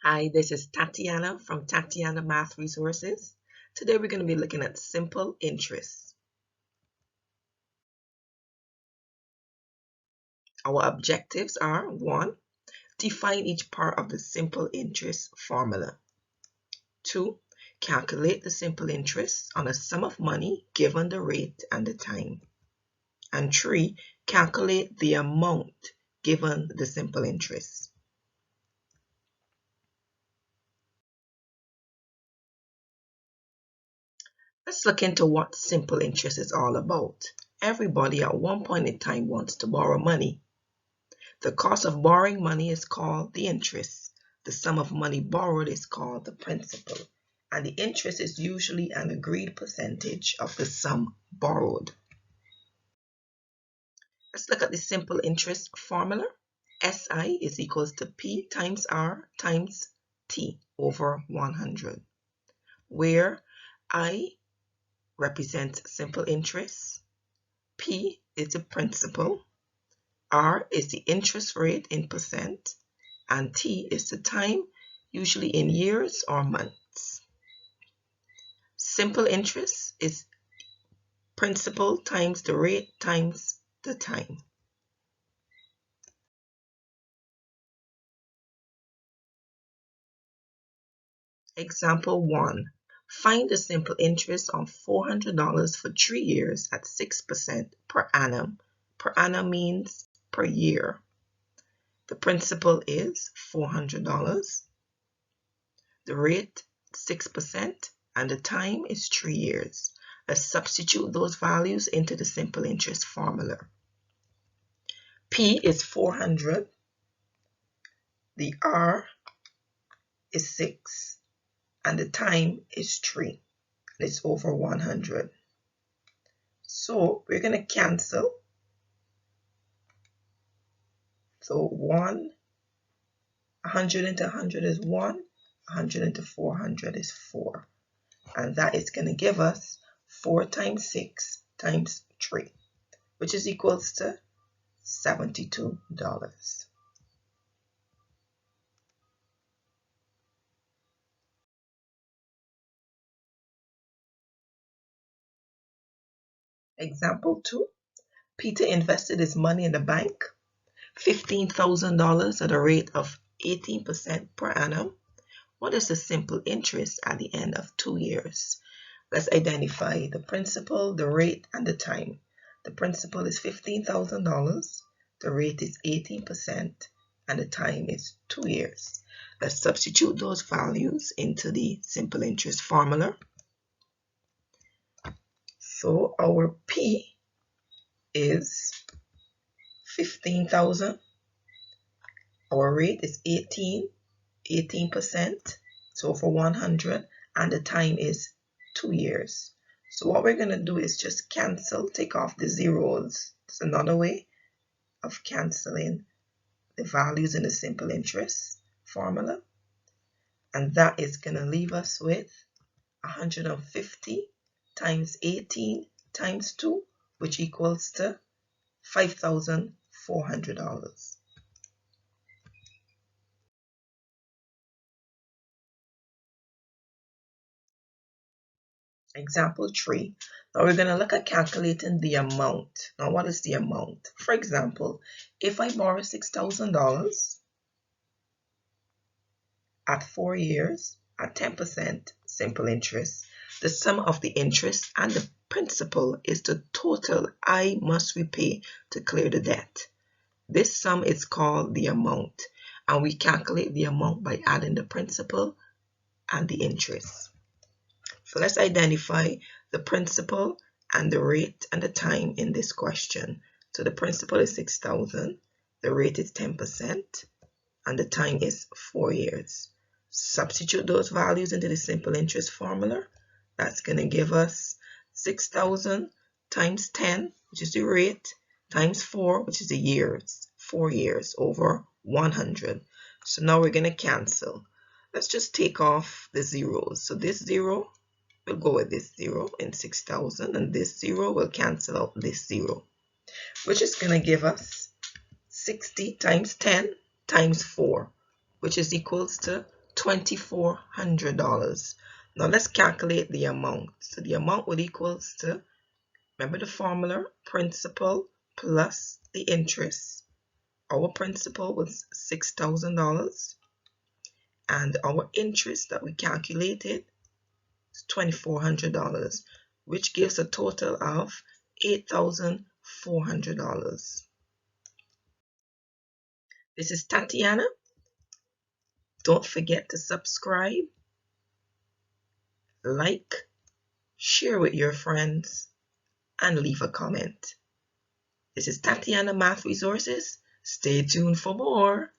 Hi, this is Tatiana from Tatiana Math Resources. Today we're going to be looking at simple interest. Our objectives are 1. Define each part of the simple interest formula. 2. Calculate the simple interest on a sum of money given the rate and the time. And 3. Calculate the amount given the simple interest. Let's look into what simple interest is all about. Everybody at one point in time wants to borrow money. The cost of borrowing money is called the interest. The sum of money borrowed is called the principal. And the interest is usually an agreed percentage of the sum borrowed. Let's look at the simple interest formula. SI is equals to P times R times T over 100, where I represents simple interest, P is the principal, R is the interest rate in percent, and T is the time, usually in years or months. Simple interest is principal times the rate times the time. Example 1. Find the simple interest on $400 for 3 years at 6% per annum. Per annum means per year. The principal is $400. The rate 6% and the time is 3 years. Let's substitute those values into the simple interest formula. P is 400, the R is 6, and the time is 3. And it's over 100. So we're going to cancel. So 100 into 100 is 1, 100 into 400 is 4. And that is going to give us 4 times 6 times 3, which is equals to $72. Example 2. Peter invested his money in the bank, $15,000 at a rate of 18% per annum. What is the simple interest at the end of 2 years? Let's identify the principal, the rate, and the time. The principal is $15,000, the rate is 18%, and the time is 2 years. Let's substitute those values into the simple interest formula. So our P is 15,000. Our rate is 18%, so for 100, and the time is 2 years. So what we're going to do is just cancel, take off the zeros. It's another way of canceling the values in the simple interest formula. And that is going to leave us with 150 times 18 times 2, which equals to $5,400. Example 3. Now we're going to look at calculating the amount. Now what is the amount? For example, if I borrow $6,000 at 4 years at 10% simple interest, the sum of the interest and the principal is the total I must repay to clear the debt. This sum is called the amount, and we calculate the amount by adding the principal and the interest. So let's identify the principal and the rate and the time in this question. So the principal is 6,000, the rate is 10%, and the time is 4 years. Substitute those values into the simple interest formula. That's going to give us 6,000 times 10, which is the rate, times 4, which is the years, 4 years over 100. So now we're going to cancel. Let's just take off the zeros. So this 0 will go with this 0 in 6,000, and this 0 will cancel out this 0, which is going to give us 60 times 10 times 4, which is equals to $2,400. Now let's calculate the amount. So the amount would equals to, remember the formula, principal plus the interest. Our principal was $6,000 and our interest that we calculated is $2,400, which gives a total of $8,400. This is Tatiana. Don't forget to subscribe, like, share with your friends, and leave a comment. This is Tatiana Math Resources. Stay tuned for more.